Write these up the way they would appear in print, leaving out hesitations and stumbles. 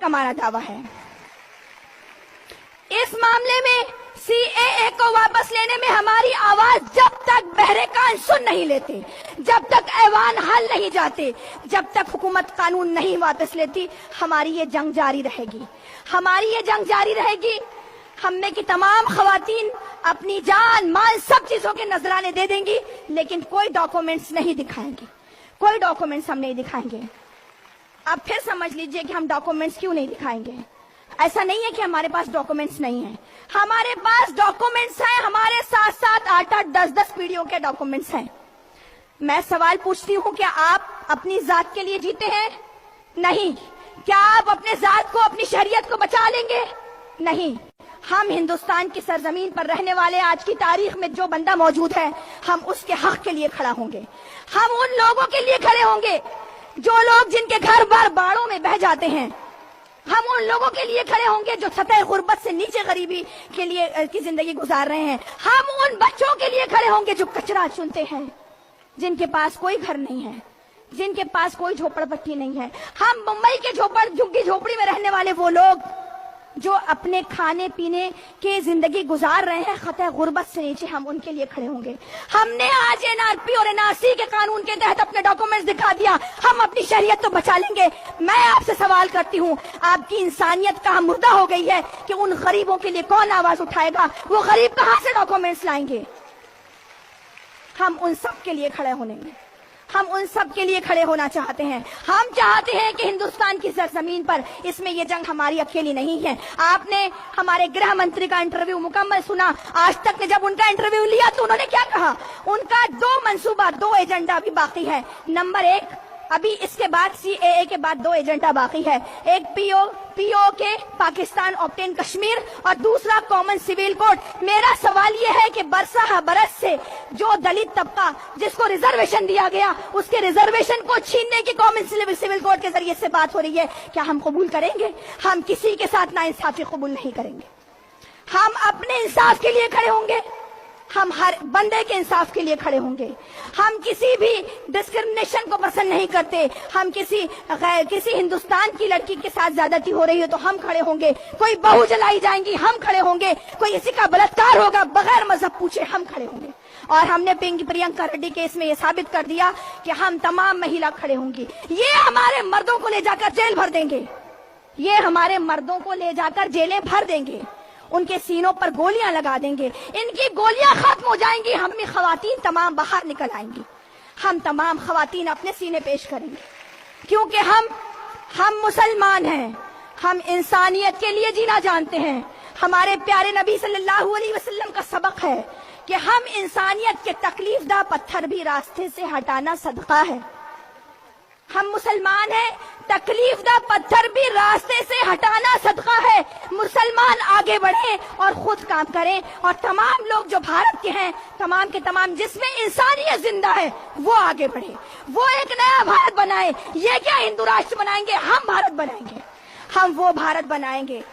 हमारा दावा है। इस मामले में CAA को वापस लेने में हमारी आवाज जब तक बहरे कान सुन नहीं लेते, जब तक ऐवान हल नहीं जाते, जब तक हुकूमत कानून नहीं वापस लेती, हमारी ये जंग जारी रहेगी। हमारी ये जंग जारी रहेगी। हम में की तमाम खवातीन अपनी जान माल सब चीजों के नजराने दे देंगी, लेकिन कोई डॉक्यूमेंट्स नहीं दिखाएंगे, कोई डॉक्यूमेंट्स हम नहीं दिखाएंगे। अब फिर समझ लीजिए कि हम डॉक्यूमेंट्स क्यों नहीं दिखाएंगे। ऐसा नहीं है कि हमारे पास डॉक्यूमेंट्स नहीं है, हमारे पास डॉक्यूमेंट्स हैं। हमारे 7-7, 8-8, 10-10 पीढ़ियों के डॉक्यूमेंट्स हैं। मैं सवाल पूछती हूँ, क्या आप अपनी जात के लिए जीते हैं? नहीं। क्या आप अपने जात को, अपनी शरीयत को बचा लेंगे? नहीं। हम हिंदुस्तान की सरजमीन पर रहने वाले आज की तारीख में जो बंदा मौजूद है, हम उसके हक के लिए खड़ा होंगे। हम उन लोगों के लिए खड़े होंगे जो लोग जिनके घर बार बाढ़ों में बह जाते हैं। हम उन लोगों के लिए खड़े होंगे जो सतह गुर्बत से नीचे गरीबी के लिए की जिंदगी गुजार रहे हैं। हम उन बच्चों के लिए खड़े होंगे जो कचरा चुनते हैं, जिनके पास कोई घर नहीं है, जिनके पास कोई झोपड़पट्टी नहीं है। हम मुंबई के झुग्गी झोपड़ी में रहने वाले वो लोग जो अपने खाने पीने के जिंदगी गुजार रहे हैं खतः गुर्बत से नीचे, हम उनके लिए खड़े होंगे। हमने आज NRP और NRC के कानून के तहत अपने डॉक्यूमेंट्स दिखा दिया, हम अपनी शरीयत तो बचा लेंगे। मैं आपसे सवाल करती हूँ, आपकी इंसानियत कहाँ मुर्दा हो गई है कि उन गरीबों के लिए कौन आवाज उठाएगा? वो गरीब कहाँ से डॉक्यूमेंट्स लाएंगे? हम उन सब के लिए खड़े होंगे, हम उन सब के लिए खड़े होना चाहते हैं। हम चाहते हैं कि हिंदुस्तान की सरजमीन पर इसमें ये जंग हमारी अकेली नहीं है। आपने हमारे गृह मंत्री का इंटरव्यू मुकम्मल सुना। आज तक ने जब उनका इंटरव्यू लिया तो उन्होंने क्या कहा? उनका 2 मंसूबा, 2 एजेंडा भी बाकी है। नंबर 1, अभी इसके बाद CAA के बाद 2 एजेंडा बाकी है। एक POK पाकिस्तान ऑब्टेन कश्मीर और दूसरा कॉमन सिविल कोड। मेरा सवाल यह है कि बरस से जो दलित तबका जिसको रिजर्वेशन दिया गया, उसके रिजर्वेशन को छीनने की कॉमन सिविल कोड के जरिए से बात हो रही है, क्या हम कबूल करेंगे? हम किसी के साथ नाइंसाफी कबूल नहीं करेंगे। हम अपने इंसाफ के लिए खड़े होंगे, हम हर बंदे के इंसाफ के लिए खड़े होंगे। हम किसी भी डिस्क्रिमिनेशन को पसंद नहीं करते। हम किसी हिंदुस्तान की लड़की के साथ ज्यादती हो रही है तो हम खड़े होंगे। कोई बहू जलाई जाएंगी, हम खड़े होंगे। कोई किसी का बलात्कार होगा बगैर मजहब पूछे, हम खड़े होंगे। और हमने प्रियंका रेड्डी केस में ये साबित कर दिया कि हम तमाम महिला खड़े होंगी। ये हमारे मर्दों को ले जाकर जेल भर देंगे, ये हमारे मर्दों को ले जाकर जेलें भर देंगे, उनके सीनों पर गोलियां लगा देंगे, इनकी गोलियां खत्म हो जाएंगी। हम में खवातीन तमाम बाहर निकल आएंगी, हम तमाम खवातीन अपने सीने पेश करेंगे, क्योंकि हम मुसलमान हैं, हम इंसानियत के लिए जीना जानते हैं। हमारे प्यारे नबी सल्लल्लाहु अलैहि वसल्लम का सबक है कि हम इंसानियत के तकलीफदा पत्थर भी रास्ते से हटाना सदका है। हम मुसलमान हैं, तकलीफदा पत्थर भी रास्ते से हटाना सदका है। मुसलमान आगे बढ़े और खुद काम करें, और तमाम लोग जो भारत के हैं, तमाम के तमाम जिसमें इंसानियत जिंदा है, वो आगे बढ़े, वो एक नया भारत बनाए। ये क्या हिंदू राष्ट्र बनाएंगे? हम भारत बनाएंगे। हम वो भारत बनाएंगे,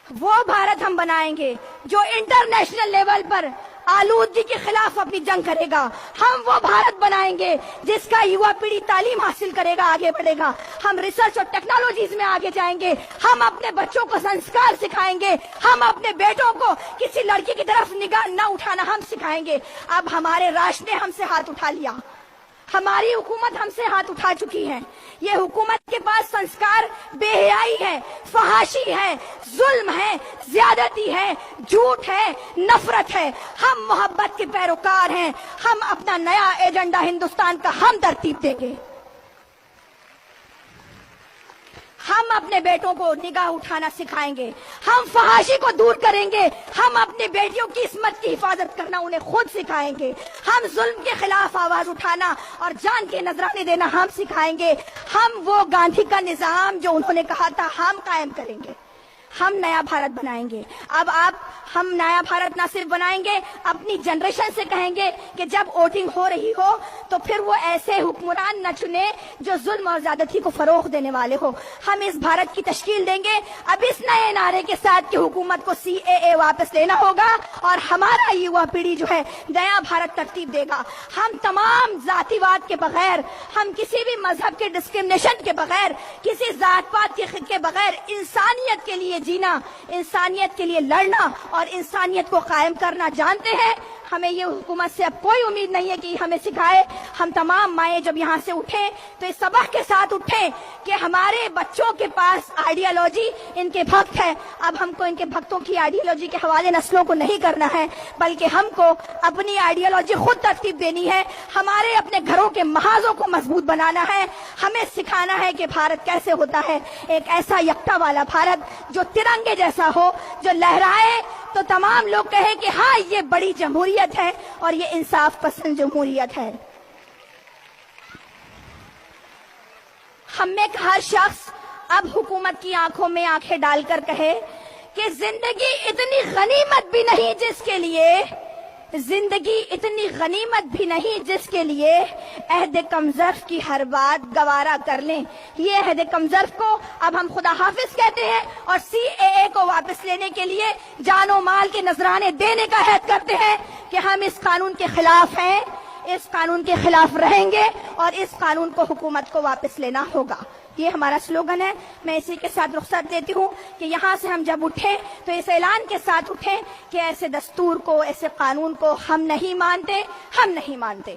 वो भारत हम बनाएंगे जो इंटरनेशनल लेवल पर आलूदगी के खिलाफ अपनी जंग करेगा। हम वो भारत बनाएंगे जिसका युवा पीढ़ी तालीम हासिल करेगा, आगे बढ़ेगा। हम रिसर्च और टेक्नोलॉजीज में आगे जाएंगे। हम अपने बच्चों को संस्कार सिखाएंगे। हम अपने बेटों को किसी लड़की की तरफ निगाह न उठाना हम सिखाएंगे। अब हमारे राष्ट्र ने हमसे हाथ उठा लिया, हमारी हुकूमत हमसे हाथ उठा चुकी है। ये हुकूमत के पास संस्कार बेहयाई है, फहाशी है, जुल्म है, ज्यादती है, झूठ है, नफरत है। हम मोहब्बत के पैरोकार हैं। हम अपना नया एजेंडा हिंदुस्तान का हम तरतीब देंगे। हम अपने बेटों को निगाह उठाना सिखाएंगे, हम फहाशी को दूर करेंगे, हम अपनी बेटियों की इस्मत की हिफाजत करना उन्हें खुद सिखाएंगे। हम जुल्म के खिलाफ आवाज उठाना और जान के नजराने देना हम सिखाएंगे। हम वो गांधी का निजाम जो उन्होंने कहा था हम कायम करेंगे। ہم نیا بھارت بنائیں گے۔ اب ہم نیا بھارت نہ صرف بنائیں گے، اپنی جنریشن سے کہیں گے کہ جب ووٹنگ ہو رہی ہو تو پھر وہ ایسے حکمران نہ چنے جو ظلم اور زیادتی کو فروغ دینے والے ہو۔ ہم اس بھارت کی تشکیل دیں گے اب اس نئے نعرے کے ساتھ کہ حکومت کو CAA واپس لینا ہوگا اور ہمارا یووا پیڑھی جو ہے نیا بھارت ترتیب دے گا۔ ہم تمام ذاتی واد کے بغیر، ہم کسی بھی مذہب کے ڈسکرمنیشن کے بغیر، کسی ذات پات کے بغیر انسانیت کے لیے جینا، انسانیت کے لیے لڑنا اور انسانیت کو قائم کرنا جانتے ہیں۔ ہمیں یہ حکومت سے اب کوئی امید نہیں ہے کہ ہمیں سکھائے۔ ہم تمام مائیں جب یہاں سے اٹھیں تو اس سبق کے ساتھ اٹھیں کہ ہمارے بچوں کے پاس آئیڈیالوجی ان کے بھکت ہے۔ اب ہم کو ان کے بھکتوں کی آئیڈیالوجی کے حوالے نسلوں کو نہیں کرنا ہے، بلکہ ہم کو اپنی آئیڈیالوجی خود ترتیب دینی ہے۔ ہمارے اپنے گھروں کے محاذوں کو مضبوط بنانا ہے۔ ہمیں سکھانا ہے کہ بھارت کیسے ہوتا ہے، ایک ایسا یکتا والا بھارت جو ترنگے جیسا ہو، جو لہرائے تو تمام لوگ کہیں کہ ہاں یہ بڑی جمہوریت ہے اور یہ انصاف پسند جمہوریت ہے۔ ہم میں ہر شخص اب حکومت کی آنکھوں میں آنکھیں ڈال کر کہے کہ زندگی اتنی غنیمت بھی نہیں جس کے لیے جس کے لیے عہد کمظرف کی ہر بات گوارا کر لیں۔ یہ عہد کمظرف کو اب ہم خدا حافظ کہتے ہیں اور CAA کو واپس لینے کے لیے جان و مال کے نذرانے دینے کا عہد کرتے ہیں کہ ہم اس قانون کے خلاف ہیں، اس قانون کے خلاف رہیں گے اور اس قانون کو حکومت کو واپس لینا ہوگا۔ یہ ہمارا سلوگن ہے۔ میں اسی کے ساتھ رخصت دیتی ہوں کہ یہاں سے ہم جب اٹھیں تو اس اعلان کے ساتھ اٹھیں کہ ایسے دستور کو، ایسے قانون کو ہم نہیں مانتے۔